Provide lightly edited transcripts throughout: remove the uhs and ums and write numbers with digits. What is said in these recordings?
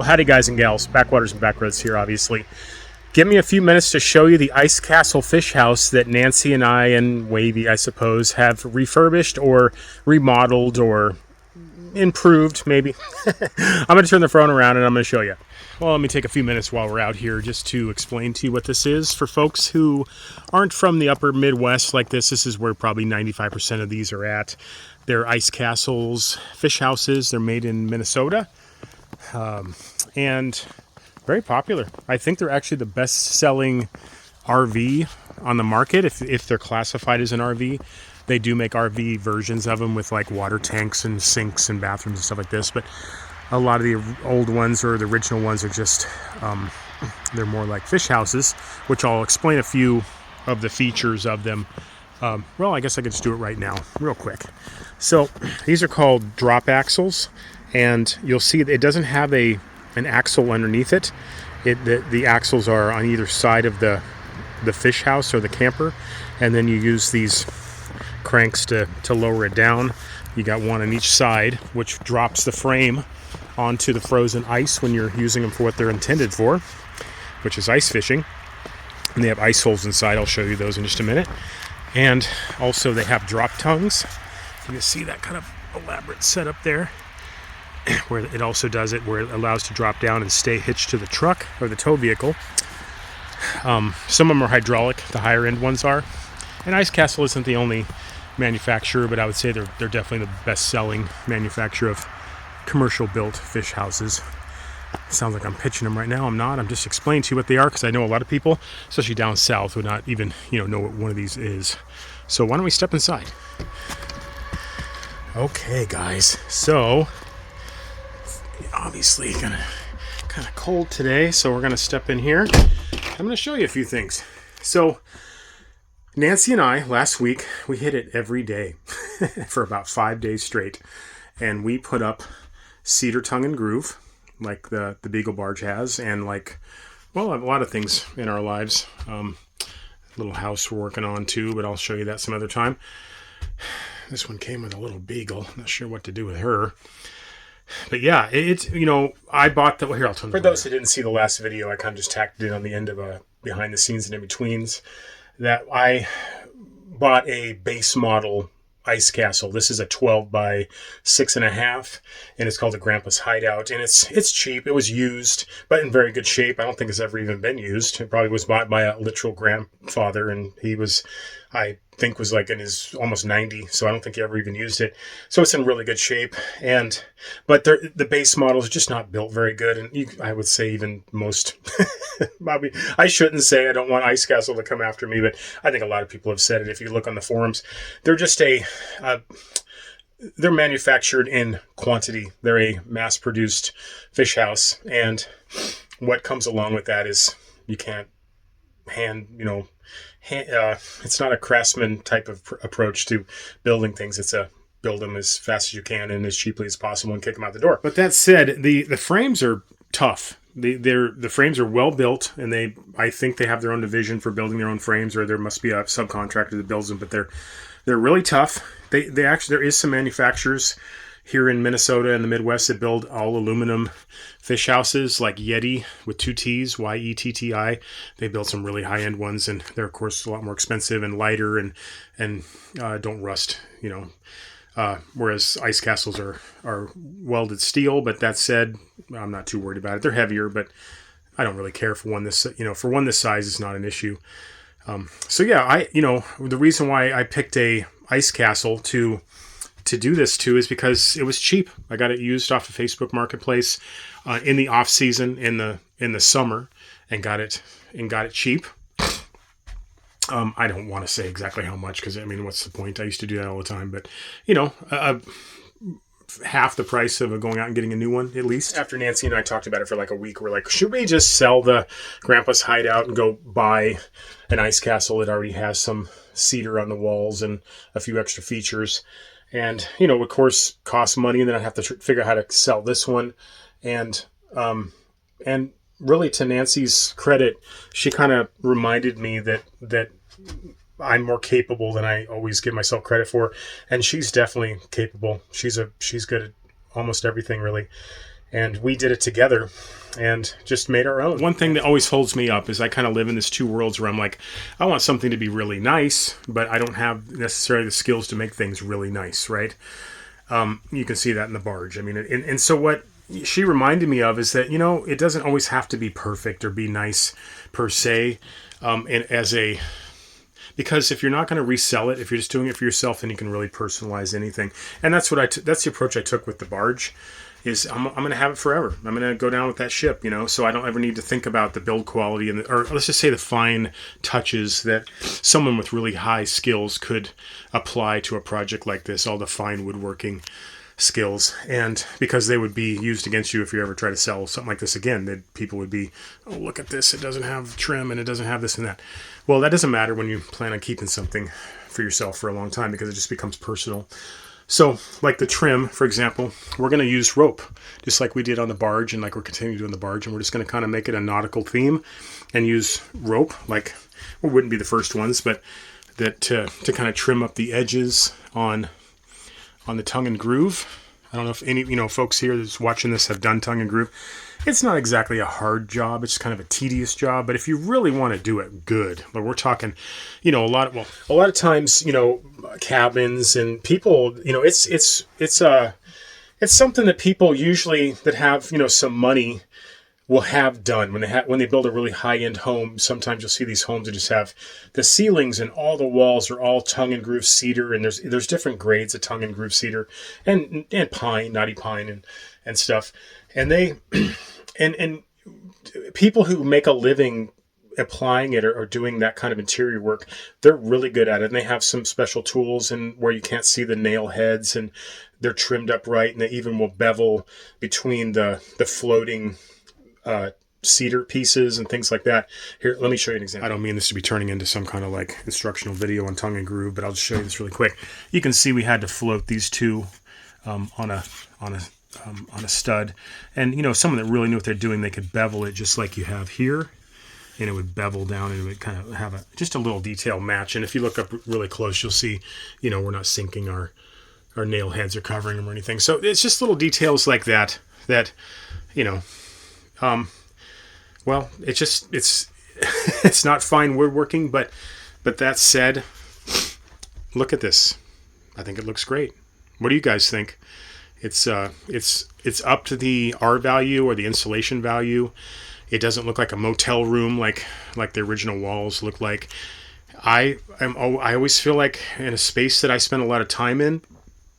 Well, howdy guys and gals, backwaters and backroads here obviously. Give me a few minutes to show you the Ice Castle fish house that Nancy and I and Wavey, I suppose, have refurbished or remodeled or improved, maybe. I'm going to turn the phone around and I'm going to show you. Well, let me take a few minutes while we're out here just to explain to you what this is. For folks who aren't from the upper Midwest like this is where probably 95% of these are at. They're Ice Castles, fish houses. They're made in Minnesota. And very popular. I think they're actually the best-selling RV on the market if they're classified as an RV. They do make RV versions of them with like water tanks and sinks and bathrooms and stuff like this, but a lot of the old ones or the original ones are just they're more like fish houses, which I'll explain a few of the features of them. Well, I guess I could just do it right now real quick. So these are called drop axles, and you'll see it doesn't have an axle underneath it. The axles are on either side of the fish house or the camper, and then you use these cranks to lower it down. You got one on each side, which drops the frame onto the frozen ice when you're using them for what they're intended for, which is ice fishing. And they have ice holes inside. I'll show you those in just a minute. And also they have drop tongues. You can see that kind of elaborate setup there, where it also does it where it allows to drop down and stay hitched to the truck or the tow vehicle. Some of them are hydraulic, the higher end ones are. And Ice Castle isn't the only manufacturer, but I would say they're definitely the best selling manufacturer of commercial built fish houses. Sounds like I'm pitching them right now. I'm not. I'm just explaining to you what they are, because I know a lot of people, especially down south, would not even know what one of these is. So why don't we step inside? Okay guys, so obviously kind of cold today, so we're gonna step in here. I'm gonna show you a few things. So Nancy and I last week, we hit it every day for about 5 days straight, and we put up cedar tongue and groove like the Beagle barge has, and like, well, a lot of things in our lives. Little house we're working on too, but I'll show you that some other time. This one came with a little Beagle. Not sure what to do with her. But yeah, it's, I bought the, well, here, I'll turn. For those who didn't see the last video, I kind of just tacked it in on the end of a behind the scenes and in betweens, that I bought a base model Ice Castle. This is a 12 by 6.5, and it's called the Grandpa's Hideout, and it's cheap. It was used, but in very good shape. I don't think it's ever even been used. It probably was bought by a literal grandfather, and he was, I think, was like in his almost 90, so I don't think he ever even used it. So it's in really good shape, but the base model is just not built very good, and I would say even most, I shouldn't say I don't want Ice Castle to come after me, but I think a lot of people have said it. If you look on the forums, they're just they're manufactured in quantity. They're a mass-produced fish house, and what comes along with that is you can't it's not a craftsman type of approach to building things. It's a build them as fast as you can and as cheaply as possible and kick them out the door. But that said, the frames are tough. The frames are well built, and I think they have their own division for building their own frames, or there must be a subcontractor that builds them. But they're really tough. They actually, there is some manufacturers here in Minnesota and the Midwest that build all aluminum fish houses, like Yeti with 2 T's, Y-E-T-T-I. They build some really high-end ones, and they're, of course, a lot more expensive and lighter and don't rust, whereas Ice Castles are welded steel. But that said, I'm not too worried about it. They're heavier, but I don't really care for one this, for one this size, it's not an issue. So yeah, the reason why I picked a Ice Castle to do this to is because it was cheap. I got it used off of Facebook Marketplace in the off season in the summer, and got it cheap. I don't want to say exactly how much, because what's the point? I used to do that all the time, but half the price of going out and getting a new one, at least. After Nancy and I talked about it for like a week, we're like, should we just sell the Grandpa's Hideout and go buy an Ice Castle that already has some cedar on the walls and a few extra features? And, of course, cost money, and then I'd have to figure out how to sell this one. And really, to Nancy's credit, she kind of reminded me that I'm more capable than I always give myself credit for. And she's definitely capable. She's good at almost everything, really. and we did it together and just made our own. One thing that always holds me up is I kind of live in this two worlds where I'm like, I want something to be really nice, but I don't have necessarily the skills to make things really nice, right? You can see that in the barge. I mean, and so what she reminded me of is that, you know, it doesn't always have to be perfect or be nice per se. Because if you're not going to resell it, if you're just doing it for yourself, then you can really personalize anything. And that's that's the approach I took with the barge. Is I'm going to have it forever. I'm going to go down with that ship, you know, so I don't ever need to think about the build quality or let's just say the fine touches that someone with really high skills could apply to a project like this, all the fine woodworking skills, and because they would be used against you if you ever try to sell something like this again, that people would be, oh, look at this, it doesn't have trim and it doesn't have this and that. Well, that doesn't matter when you plan on keeping something for yourself for a long time, because it just becomes personal. So, like the trim, for example, we're going to use rope, just like we did on the barge, and like we're continuing doing the barge, and we're just going to kind of make it a nautical theme and use rope, like we wouldn't be the first ones, but that to kind of trim up the edges on the tongue and groove. I don't know if any, you know, folks here that's watching this have done tongue and groove. It's not exactly a hard job. It's kind of a tedious job, but if you really want to do it good, like we're talking, you know, a lot of times, you know, cabins and people, you know, it's something that people usually that have, you know, some money will have done when they build a really high-end home. Sometimes you'll see these homes that just have the ceilings and all the walls are all tongue and groove cedar, and there's different grades of tongue and groove cedar and pine, knotty pine and stuff. And they and people who make a living applying it or doing that kind of interior work, they're really good at it, and they have some special tools and where you can't see the nail heads, and they're trimmed up right, and they even will bevel between the floating cedar pieces and things like that. Here, let me show you an example. I don't mean this to be turning into some kind of like instructional video on tongue and groove, but I'll just show you this really quick. You can see we had to float these two on a stud, and you know, someone that really knew what they're doing, they could bevel it just like you have here, and it would bevel down, and it would kind of have just a little detail match. And if you look up really close, you'll see, you know, we're not sinking our nail heads or covering them or anything. So it's just little details like that, you know, well, it's not fine woodworking, but that said, look at this. I think it looks great. What do you guys think? It's up to the R value or the insulation value. It doesn't look like a motel room like the original walls look like. I always feel like in a space that I spend a lot of time in,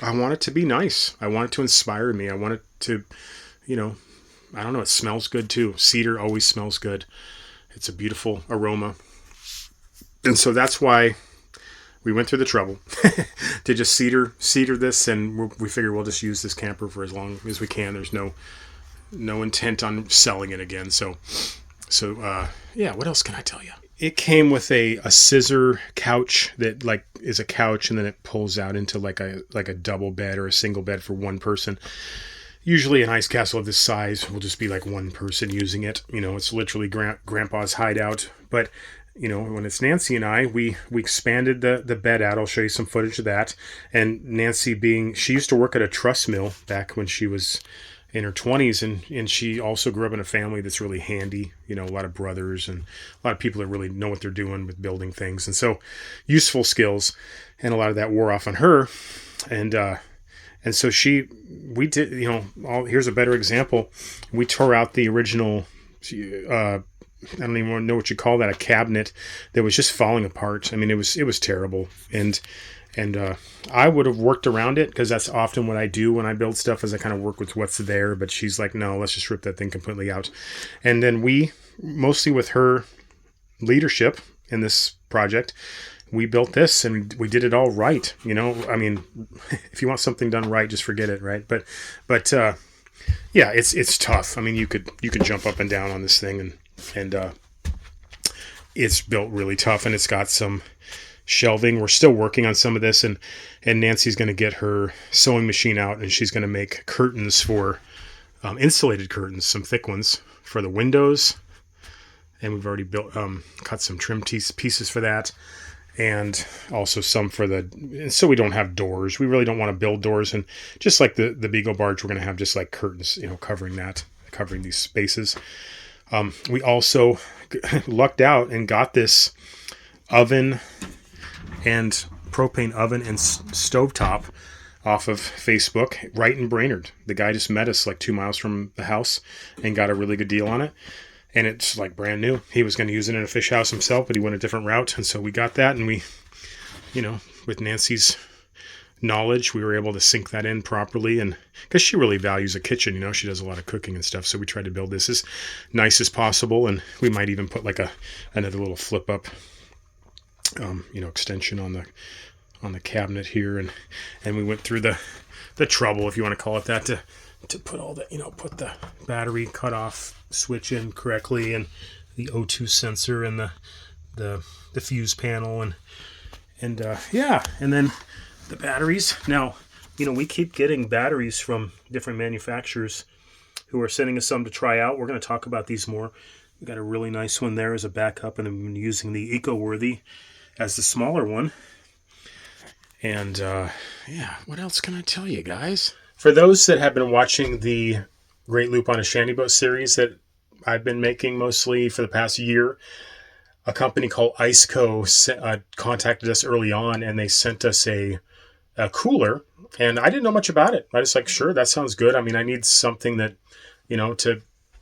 I want it to be nice. I want it to inspire me. I want it to, you know, I don't know, it smells good too. Cedar always smells good. It's a beautiful aroma. And so that's why we went through the trouble to just cedar this, and we figure we'll just use this camper for as long as we can. There's no intent on selling it again. So yeah, what else can I tell you? It came with a scissor couch that like is a couch, and then it pulls out into like a double bed or a single bed for one person. Usually an ice castle of this size will just be like one person using it. You know, it's literally grandpa's hideout. But, you know, when it's Nancy and I, we expanded the bed out. I'll show you some footage of that. And Nancy she used to work at a truss mill back when she was in her 20s, and she also grew up in a family that's really handy, you know, a lot of brothers and a lot of people that really know what they're doing with building things. And so useful skills, and a lot of that wore off on her. And so we did, you know, here's a better example. We tore out the original, I don't even know what you call that, a cabinet that was just falling apart. I mean, it was terrible. And I would have worked around it, because that's often what I do when I build stuff, is I kind of work with what's there. But she's like, no, let's just rip that thing completely out. And then we, mostly with her leadership in this project, we built this, and we did it all right. You know, I mean, if you want something done right, just forget it, right? But yeah, it's tough. I mean, you could jump up and down on this thing, and it's built really tough, and it's got some shelving. We're still working on some of this, and Nancy's going to get her sewing machine out, and she's going to make curtains for insulated curtains, some thick ones for the windows, and we've already cut some trim pieces for that. and also some for the, so we don't have doors. We really don't want to build doors, and just like the Beagle barge, we're going to have just like curtains, covering these spaces. We also lucked out and got this oven and propane oven and stovetop off of Facebook, right in Brainerd. The guy just met us like 2 miles from the house and got a really good deal on it. And it's like brand new. He was going to use it in a fish house himself, but he went a different route. And so we got that, and we, with Nancy's knowledge, we were able to sink that in properly. And because she really values a kitchen, she does a lot of cooking and stuff. So we tried to build this as nice as possible. And we might even put like another little flip up, extension on the cabinet here. And we went through the trouble, if you want to call it that, to put all the, put the battery cutoff switch in correctly, and the O2 sensor, and the fuse panel, and then the batteries. Now, we keep getting batteries from different manufacturers who are sending us some to try out. We're going to talk about these more. We got a really nice one there as a backup, and I've been using the Eco-Worthy as the smaller one. And what else can I tell you guys? For those that have been watching the Great Loop on a Shanty Boat series that I've been making mostly for the past year, a company called IceCo contacted us early on, and they sent us a cooler, and I didn't know much about it. I was like, sure, that sounds good. I mean, I need something that, to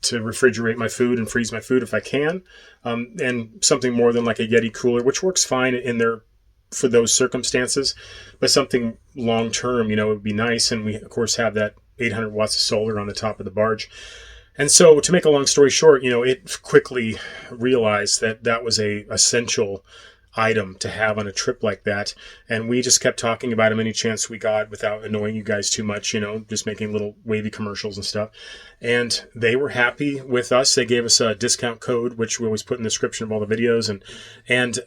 refrigerate my food and freeze my food if I can, and something more than like a Yeti cooler, which works fine in there for those circumstances, but something long term, would be nice. And we, of course, have that 800 watts of solar on the top of the barge. And so, to make a long story short, it quickly realized that was a essential item to have on a trip like that. And we just kept talking about it any chance we got without annoying you guys too much, just making little Wavey commercials and stuff. And they were happy with us. They gave us a discount code, which we always put in the description of all the videos. And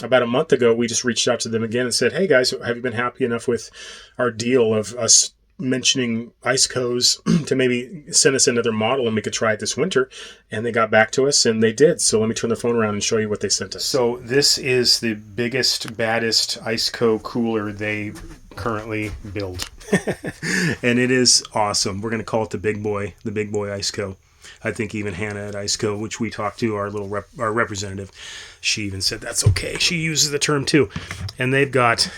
about a month ago, we just reached out to them again and said, hey guys, have you been happy enough with our deal of us mentioning IceCo's to maybe send us another model and we could try it this winter? And they got back to us, and they did. So let me turn the phone around and show you what they sent us. So this is the biggest, baddest IceCo cooler they currently build. And it is awesome. We're going to call it the big boy IceCo. I think even Hannah at IceCo, which we talked to, our representative, she even said that's okay. She uses the term too. And they've got,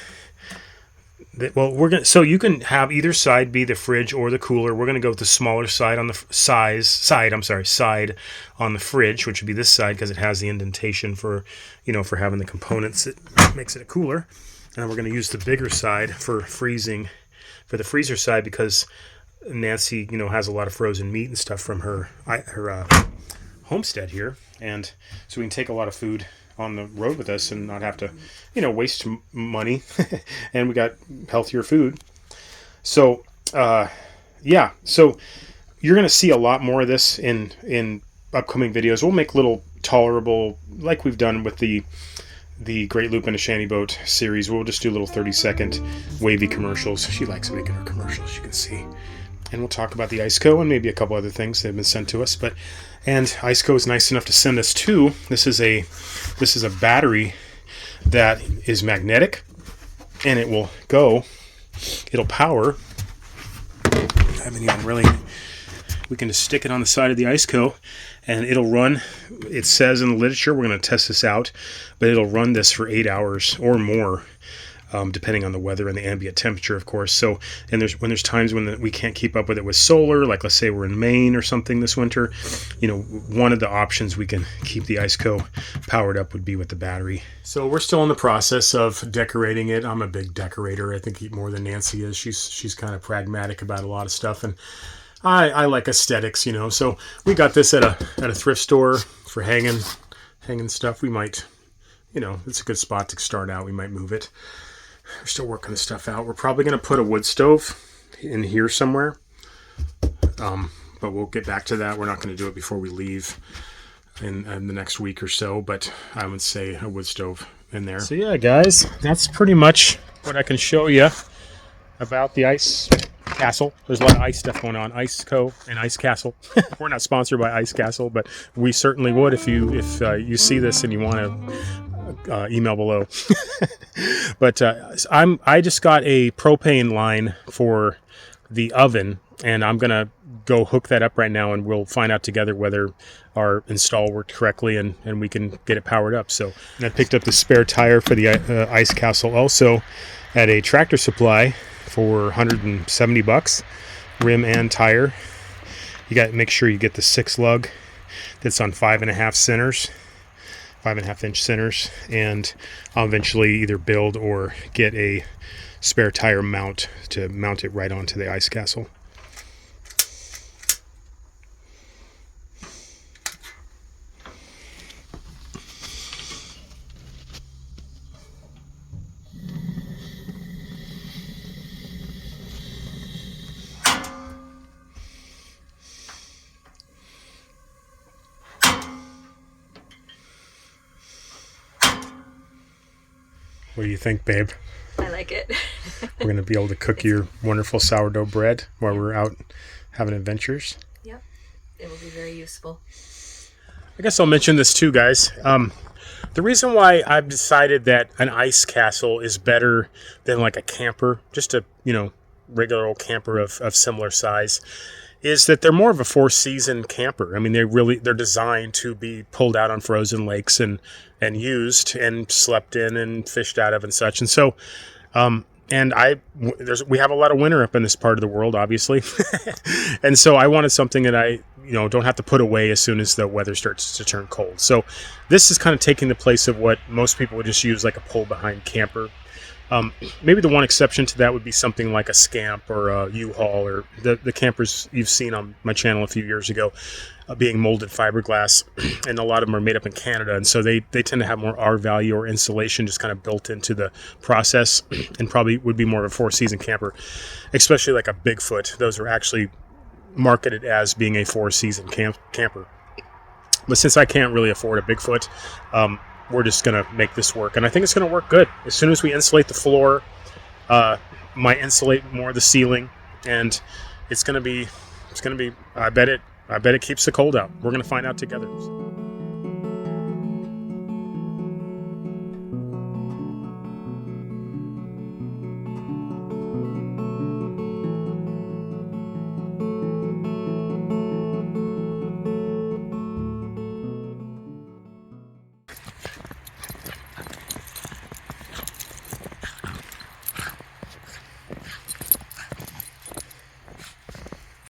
so you can have either side be the fridge or the cooler. We're going to go with the smaller side on the side on the fridge, which would be this side because it has the indentation for having the components that makes it a cooler. And we're going to use the bigger side for freezing, for the freezer side, because Nancy, has a lot of frozen meat and stuff from her homestead here, and so we can take a lot of food on the road with us and not have to, waste money. And we got healthier food. So, so you're going to see a lot more of this in upcoming videos. We'll make little tolerable, like we've done with the Great Loop and a Shanty Boat series. We'll just do little 30-second Wavey commercials. She likes making her commercials, you can see. And we'll talk about the IceCo and maybe a couple other things that have been sent to us. And IceCo is nice enough to send us two. This is a battery that is magnetic, and it'll power. I haven't even really. We can just stick it on the side of the IceCo, and it'll run. It says in the literature, we're going to test this out, but it'll run this for 8 hours or more. Depending on the weather and the ambient temperature, of course. So, and when there's times when we can't keep up with it with solar, like let's say we're in Maine or something this winter, one of the options we can keep the IceCo powered up would be with the battery. So we're still in the process of decorating it. I'm a big decorator. I think more than Nancy is. She's kind of pragmatic about a lot of stuff, and I like aesthetics, So we got this at a thrift store for hanging stuff. We might, it's a good spot to start out. We might move it. We're still working this stuff out. We're probably going to put a wood stove in here somewhere, but we'll get back to that. We're not going to do it before we leave in the next week or so, but I would say a wood stove in there. So yeah, guys, that's pretty much what I can show you about the ice castle. There's a lot of ice stuff going on. IceCo and Ice Castle. We're not sponsored by Ice Castle, but we certainly would if you see this and you want to email below. But I just got a propane line for the oven, and I'm gonna go hook that up right now, and we'll find out together whether our install worked correctly and we can get it powered up. So, and I picked up the spare tire for the ice castle also at a Tractor Supply for $170, rim and tire. You got to make sure you get the 6 lug that's on 5.5 centers, 5.5 inch centers, and I'll eventually either build or get a spare tire mount to mount it right onto the ice castle. What do you think, babe? I like it. We're going to be able to cook your wonderful sourdough bread while we're out having adventures. Yep. It will be very useful. I guess I'll mention this too, guys. The reason why I've decided that an ice castle is better than like a camper, just a, regular old camper of similar size, is that they're more of a 4-season camper. I mean, they're designed to be pulled out on frozen lakes and used and slept in and fished out of and such. And so, we have a lot of winter up in this part of the world, obviously. And so I wanted something that I, don't have to put away as soon as the weather starts to turn cold. So this is kind of taking the place of what most people would just use like a pull behind camper. Maybe the one exception to that would be something like a Scamp or a U-Haul, or the campers you've seen on my channel a few years ago, being molded fiberglass, and a lot of them are made up in Canada, and so they tend to have more R value or insulation just kind of built into the process, and probably would be more of a 4-season camper, especially like a Bigfoot. Those are actually marketed as being a 4-season camper. But since I can't really afford a Bigfoot, we're just going to make this work. And I think it's going to work good. As soon as we insulate the floor, might insulate more of the ceiling, and it's going to be, I bet it keeps the cold out. We're going to find out together.